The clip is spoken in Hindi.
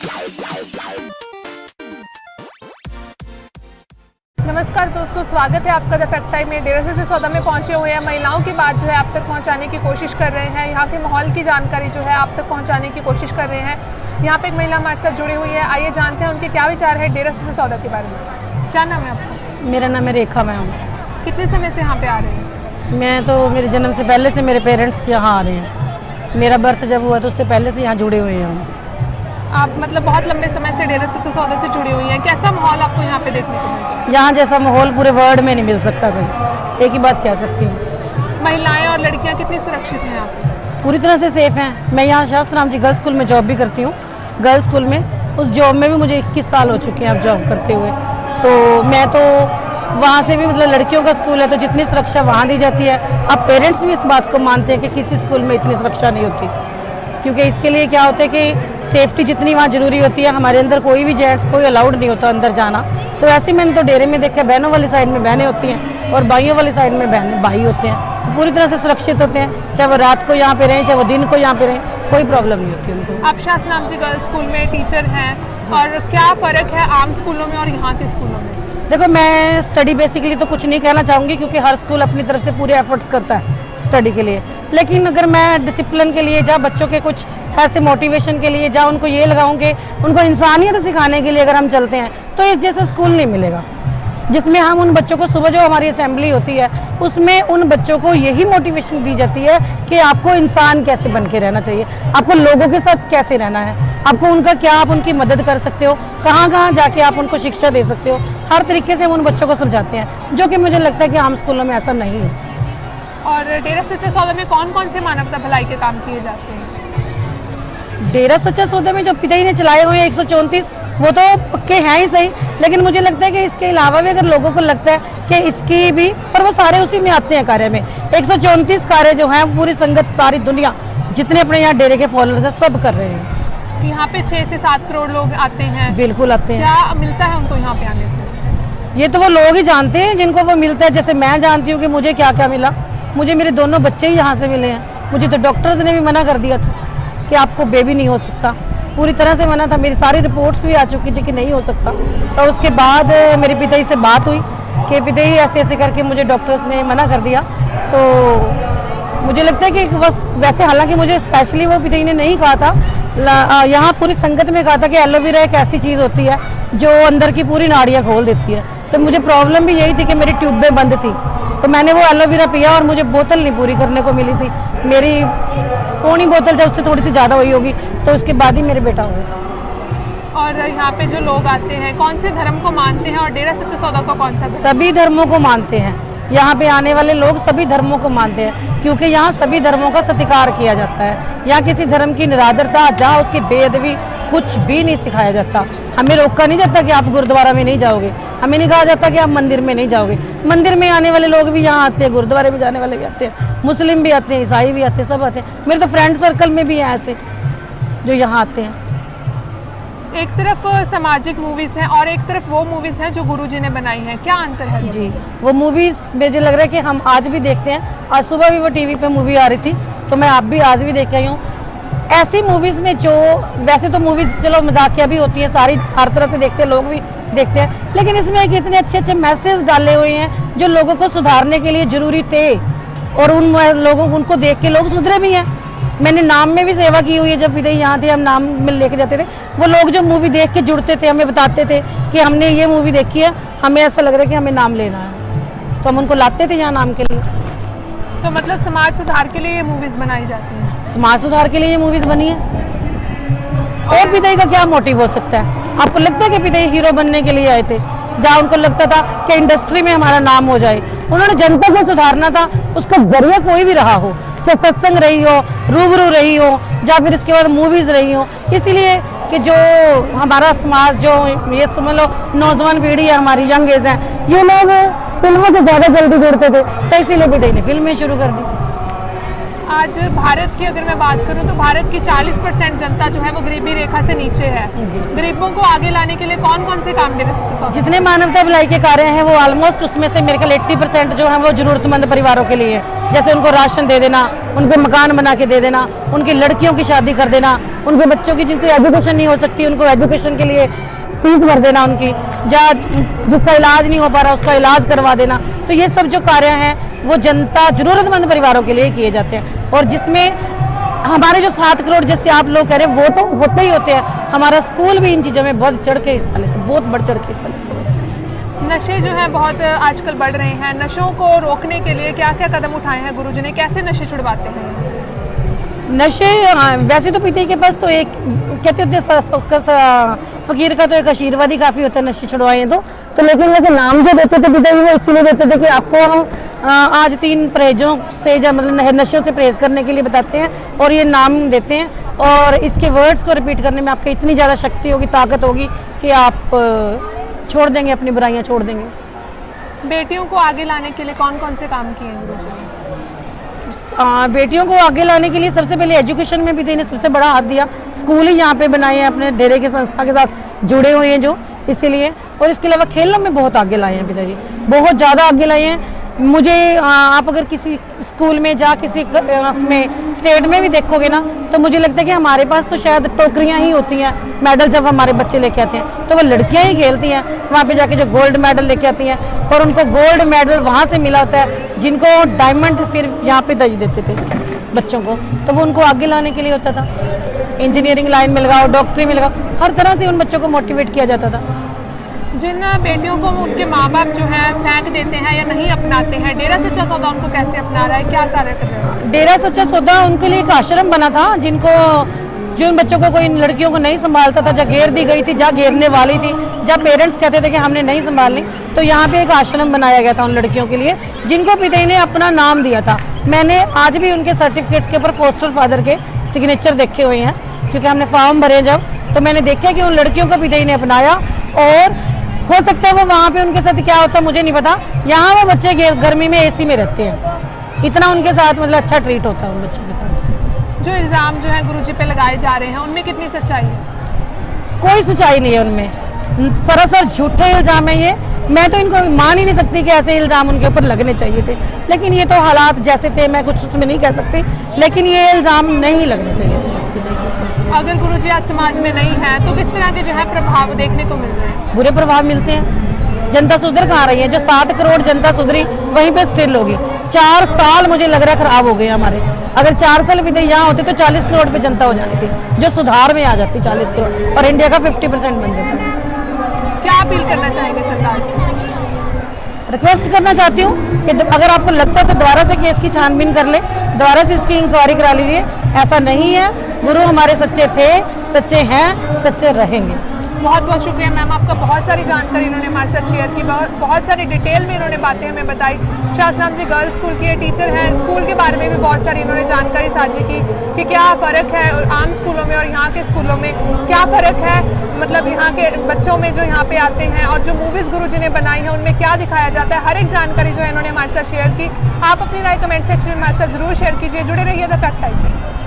नमस्कार दोस्तों, स्वागत है आपका द फैक्ट टाइम में। डेरा सच्चा सौदा में पहुंचे हुए हैं। महिलाओं की बात जो है आप तक पहुंचाने की कोशिश कर रहे हैं। यहाँ के माहौल की जानकारी जो है आप तक पहुंचाने की कोशिश कर रहे हैं। यहाँ पे एक महिला हमारे साथ जुड़ी हुई है। आइए जानते हैं उनके क्या विचार है डेरा सच्चा सौदा के बारे में। क्या नाम है आपका? मेरा नाम है रेखा मैम। कितने समय से यहाँ पे आ रहे हैं? मैं तो मेरे जन्म से पहले से मेरे पेरेंट्स यहाँ आ रहे हैं। मेरा बर्थ जब हुआ तो उससे पहले से यहाँ जुड़े हुए हैं हम। आप मतलब बहुत लंबे समय से डेरा सच्चा सौदा से जुड़ी हुई हैं। कैसा माहौल आपको यहाँ पे देखने को मिलता है? यहाँ जैसा माहौल पूरे वर्ल्ड में नहीं मिल सकता कहीं, एक ही बात कह सकती हूँ। महिलाएं और लड़कियाँ कितनी सुरक्षित हैं यहाँ पे? पूरी तरह से सेफ हैं। मैं यहाँ शास्त्र राम जी गर्ल्स स्कूल में जॉब भी करती हूँ। गर्ल्स स्कूल में उस जॉब में भी मुझे 21 साल हो चुके हैं अब जॉब करते हुए। तो मैं तो वहाँ से भी मतलब लड़कियों का स्कूल है तो जितनी सुरक्षा वहाँ दी जाती है। अब पेरेंट्स भी इस बात को मानते हैं कि किसी स्कूल में इतनी सुरक्षा नहीं होती, क्योंकि इसके लिए क्या होता है कि सेफ्टी जितनी वहाँ जरूरी होती है। हमारे अंदर कोई भी जेंट्स कोई अलाउड नहीं होता अंदर जाना। तो ऐसे ही मैंने तो डेरे में देखा, बहनों वाली साइड में बहनें होती हैं और भाइयों वाली साइड में भाई होते हैं। तो पूरी तरह से सुरक्षित होते हैं, चाहे वो रात को यहाँ पे रहें चाहे वो दिन को यहाँ पे रहें, कोई प्रॉब्लम नहीं होती उनको। आप शास्त्र राम जी गर्ल्स स्कूल में टीचर हैं, और क्या फ़र्क है आम स्कूलों में और यहाँ के स्कूलों में? देखो, मैं स्टडी बेसिकली तो कुछ नहीं कहना चाहूँगी, क्योंकि हर स्कूल अपनी तरफ से पूरे एफर्ट्स करता है स्टडी के लिए। लेकिन अगर मैं डिसिप्लिन के लिए, जहाँ बच्चों के कुछ ऐसे मोटिवेशन के लिए, जहाँ उनको ये लगाऊंगे, उनको इंसानियत सिखाने के लिए अगर हम चलते हैं, तो इस जैसा स्कूल नहीं मिलेगा जिसमें हम उन बच्चों को, सुबह जो हमारी असेंबली होती है उसमें उन बच्चों को यही मोटिवेशन दी जाती है कि आपको इंसान कैसे बन के रहना चाहिए, आपको लोगों के साथ कैसे रहना है, आपको उनका क्या, आप उनकी मदद कर सकते हो, कहाँ कहाँ जाके आप उनको शिक्षा दे सकते हो। हर तरीके से हम उन बच्चों को समझाते हैं, जो कि मुझे लगता है कि आम स्कूलों में ऐसा नहीं है। और डेरा सच्चा सौदा में कौन कौन से मानवता भलाई के काम किए जाते हैं? डेरा सच्चा सौदा में जो पिताजी ने चलाए हुए हैं 134, वो तो पक्के हैं ही सही। लेकिन मुझे लगता है कि इसके अलावा भी अगर लोगों को लगता है कि इसकी भी, पर वो सारे उसी में आते हैं कार्य में। 134 कार्य जो हैं पूरी संगत, सारी दुनिया, जितने अपने यहाँ डेरे के फॉलोअर्स हैं, सब कर रहे हैं। यहाँ पे 6 से 7 करोड़ लोग आते हैं। बिल्कुल आते हैं। क्या मिलता है उनको यहाँ पे आने से? ये तो वो लोग ही जानते हैं जिनको वो मिलता है। जैसे मैं जानती हूँ कि मुझे क्या क्या मिला। मुझे मेरे दोनों बच्चे ही यहाँ से मिले हैं। मुझे तो डॉक्टर्स ने भी मना कर दिया था कि आपको बेबी नहीं हो सकता, पूरी तरह से मना था। मेरी सारी रिपोर्ट्स भी आ चुकी थी कि नहीं हो सकता। तो उसके बाद मेरे पिताजी से बात हुई कि पिताजी ऐसे ऐसे करके मुझे डॉक्टर्स ने मना कर दिया। तो मुझे लगता है कि बस वैसे, हालांकि मुझे स्पेशली वो पिताजी ने नहीं कहा था, यहाँ पूरी संगत में कहा था कि एलोवेरा एक ऐसी चीज़ होती है जो अंदर की पूरी नाड़ियाँ खोल देती है। तो मुझे प्रॉब्लम भी यही थी कि मेरी ट्यूबें बंद थी, तो मैंने वो एलोवेरा पिया और मुझे बोतल नहीं पूरी करने को मिली थी। मेरी पौनी बोतल जब उससे थोड़ी सी ज़्यादा हुई होगी, तो उसके बाद ही मेरे बेटा हुआ। और यहाँ पे जो लोग आते हैं कौन से धर्म को मानते हैं, और डेरा सच्चा सौदा का कौन सा धर्म? सभी धर्मों को मानते हैं। यहाँ पे आने वाले लोग सभी धर्मों को मानते हैं, क्योंकि यहाँ सभी धर्मों का सत्कार किया जाता है। यहाँ किसी धर्म की निरादरता, जहाँ उसकी बेअदबी, कुछ भी नहीं सिखाया जाता। हमें रोका नहीं जाता कि आप गुरुद्वारा में नहीं जाओगे, हमें नहीं कहा जाता कि आप मंदिर में नहीं जाओगे। मंदिर में आने वाले लोग भी यहाँ आते हैं, गुरुद्वारे में जाने वाले भी आते हैं, मुस्लिम भी आते हैं, ईसाई भी आते हैं, सब आते हैं। मेरे तो फ्रेंड सर्कल में भी हैं ऐसे जो यहाँ आते हैं। एक तरफ सामाजिक मूवीज़ हैं और एक तरफ वो मूवीज़ हैं जो गुरुजी ने बनाई हैं, क्या अंतर है? जी, वो मूवीज़ मुझे लग रहा है कि हम आज भी देखते हैं। आज सुबह भी वो टीवी पे मूवी आ रही थी, तो मैं आप भी आज भी देख के आई हूँ। ऐसी मूवीज़ में जो, वैसे तो मूवीज़ चलो मजाकिया भी होती है, सारी हर तरह से देखते हैं, लोग भी देखते हैं, लेकिन इसमें इतने अच्छे अच्छे मैसेज डाले हुए हैं जो लोगों को सुधारने के लिए ज़रूरी थे, और उन लोगों को, उनको देख के लोग सुधरे भी हैं। मैंने नाम में भी सेवा की हुई है। जब पिताजी यहाँ थे, हम नाम में लेके जाते थे, वो लोग जो मूवी देख के जुड़ते थे, हमें बताते थे कि हमने ये मूवी देखी है, हमें ऐसा लग रहा है कि हमें नाम लेना है, तो हम उनको लाते थे यहाँ नाम के लिए। तो मतलब समाज सुधार के लिए ये मूवीज़ बनाई जाती हैं? समाज सुधार के लिए ये मूवीज़ बनी है। और पिताजी का क्या मोटिव हो सकता है? आपको लगता है कि पिताजी हीरो बनने के लिए आए थे, जहाँ उनको लगता था कि इंडस्ट्री में हमारा नाम हो जाए? उन्होंने जनता को सुधारना था, उसका जरिया कोई भी रहा हो, चाहे सत्संग रही हो, रूबरू रही हो, या फिर इसके बाद मूवीज़ रही हो। इसीलिए कि जो हमारा समाज, जो ये समझ लो नौजवान पीढ़ी है, हमारी यंग एज है, ये लोग फिल्मों से ज़्यादा जल्दी जुड़ते थे, तो इसीलिए पिताजी ने फिल्में शुरू कर दी। आज भारत की अगर मैं बात करूं तो भारत की 40% जनता जो है वो गरीबी रेखा से नीचे है। गरीबों को आगे लाने के लिए कौन कौन से काम डेरा सच्चा सौदा? जितने मानवता भलाई के कार्य हैं वो ऑलमोस्ट उसमें से मेरे ख्याल 80% जो है वो जरूरतमंद परिवारों के लिए है। जैसे उनको राशन दे देना, उनको मकान बना के दे देना, उनकी लड़कियों की शादी कर देना, उनके बच्चों की जिनकी एजुकेशन नहीं हो सकती उनको एजुकेशन के लिए फीस भर देना, उनकी जिसका इलाज नहीं हो पा रहा उसका इलाज करवा देना। तो ये सब जो कार्य हैं वो जनता जरूरतमंद परिवारों के लिए किए जाते हैं। और जिसमें हमारे जो 7 करोड़ जैसे आप लोग कह रहे हैं वो तो होते ही होते हैं, हमारा स्कूल भी इन चीज़ों में बहुत चढ़ के हिस्सा लेते हैं, बहुत बढ़ चढ़ के हिस्सा लेते हैं। नशे जो है बहुत आजकल बढ़ रहे हैं, नशों को रोकने के लिए क्या क्या कदम उठाए हैं गुरुजी ने, कैसे नशे छुड़वाते हैं? नशे वैसे तो पिता के पास तो एक कहते होते उसका फकीर का तो एक आशीर्वाद ही काफ़ी होता है नशे छुड़वाएं तो लेकिन वैसे नाम जो देते थे पिता जी वो इसीलिए देते थे कि आपको हम आज 3 परहेजों से जब मतलब नशों से परहेज करने के लिए बताते हैं और ये नाम देते हैं और इसके वर्ड्स को रिपीट करने में आपको इतनी ज़्यादा शक्ति होगी, ताकत होगी कि आप छोड़ देंगे, अपनी बुराइयाँ छोड़ देंगे। बेटियों को आगे लाने के लिए कौन कौन से काम किए हैं गुरुजी ने? बेटियों को आगे लाने के लिए सबसे पहले एजुकेशन में भी इन्हें सबसे बड़ा हाथ दिया। स्कूल ही यहाँ पे बनाए हैं, अपने डेरे के संस्था के साथ जुड़े हुए हैं जो, इसीलिए। और इसके अलावा खेलों में बहुत आगे लाए हैं पिताजी, बहुत ज़्यादा आगे लाए हैं। मुझे आप अगर किसी स्कूल में जा किसी में स्टेट में भी देखोगे ना तो मुझे लगता है कि हमारे पास तो शायद टोकरियाँ ही होती हैं मेडल जब हमारे बच्चे लेके आते हैं तो वो लड़कियाँ ही खेलती हैं वहाँ पे जाके जो गोल्ड मेडल लेके आती हैं और उनको गोल्ड मेडल वहाँ से मिला होता है जिनको डायमंड फिर यहाँ पे दे देते थे बच्चों को, तो वो उनको आगे लाने के लिए होता था। इंजीनियरिंग लाइन में लगाओ, डॉक्टरी में लगाओ, हर तरह से उन बच्चों को मोटिवेट किया जाता था। जिन बेटियों को उनके माँ बाप जो है फेंक देते हैं या नहीं अपनाते हैं, डेरा सच्चा सौदा उनको कैसे अपना रहा है, क्या कार्य कर रहा है? डेरा सच्चा सौदा उनके लिए एक आश्रम बना था जिन बच्चों को कोई लड़कियों को नहीं संभालता था, जहाँ घेर दी गई थी, जहाँ घेरने वाली थी, जहाँ पेरेंट्स कहते थे कि हमने नहीं संभालनी, तो यहाँ पे एक आश्रम बनाया गया था उन लड़कियों के लिए जिनको पिता ने अपना नाम दिया था। मैंने आज भी उनके सर्टिफिकेट्स के ऊपर फोस्टर फादर के सिग्नेचर देखे हुए हैं क्योंकि हमने फॉर्म भरे जब, तो मैंने देखा कि उन लड़कियों को पिता ने अपनाया। और हो सकता है वो वहाँ पे उनके साथ क्या होता मुझे नहीं पता, यहाँ वो बच्चे गर्मी में AC में रहते हैं, इतना उनके साथ मतलब अच्छा ट्रीट होता है उन बच्चों के साथ। जो इल्ज़ाम जो है गुरुजी पे लगाए जा रहे हैं उनमें कितनी सच्चाई है? कोई सच्चाई नहीं है उनमें, सरासर झूठे इल्ज़ाम है ये। मैं तो इनको मान ही नहीं सकती कि ऐसे इल्ज़ाम उनके ऊपर लगने चाहिए थे, लेकिन ये तो हालात जैसे थे, मैं कुछ उसमें नहीं कह सकती, लेकिन ये इल्ज़ाम नहीं लगने चाहिए थे उसके लिए। अगर गुरुजी आज समाज में नहीं है तो किस तरह के जो है प्रभाव देखने को मिल रहे हैं? बुरे प्रभाव मिलते हैं। जनता सुधर कहाँ रही है? जो 7 करोड़ जनता सुधरी वहीं पे स्टिल होगी। 4 साल मुझे लग रहा है खराब हो गए हमारे। अगर 4 साल भी यहाँ होते तो 40 करोड़ पे जनता हो जानी थी, जो सुधार में आ जाती 40 करोड़ और इंडिया का 50% बन जाता। क्या अपील करना चाहेंगे सरकार से? रिक्वेस्ट करना चाहती हूँ कि अगर आपको लगता है तो दोबारा से केस की छानबीन कर ले, दोबारा से इसकी इंक्वायरी करा लीजिए। ऐसा नहीं है, गुरु हमारे सच्चे थे, सच्चे हैं, सच्चे रहेंगे। बहुत बहुत शुक्रिया मैम, आपका बहुत सारी जानकारी इन्होंने हमारे साथ शेयर की, बहुत सारी डिटेल में इन्होंने बातें हमें बताई। शाहसनाम जी गर्ल्स स्कूल की टीचर हैं, स्कूल के बारे में भी बहुत सारी इन्होंने जानकारी साझी की कि क्या फ़र्क है आम स्कूलों में और यहाँ के स्कूलों में, क्या फ़र्क है मतलब यहाँ के बच्चों में जो यहाँ पे आते हैं और जो मूवीज़ गुरुजी ने बनाई हैं उनमें क्या दिखाया जाता है। हर एक जानकारी जो है इन्होंने हमारे साथ शेयर की। आप अपनी राय कमेंट सेक्शन में हमारे साथ ज़रूर शेयर कीजिए। जुड़े रहिए द फैक्ट टाइम से।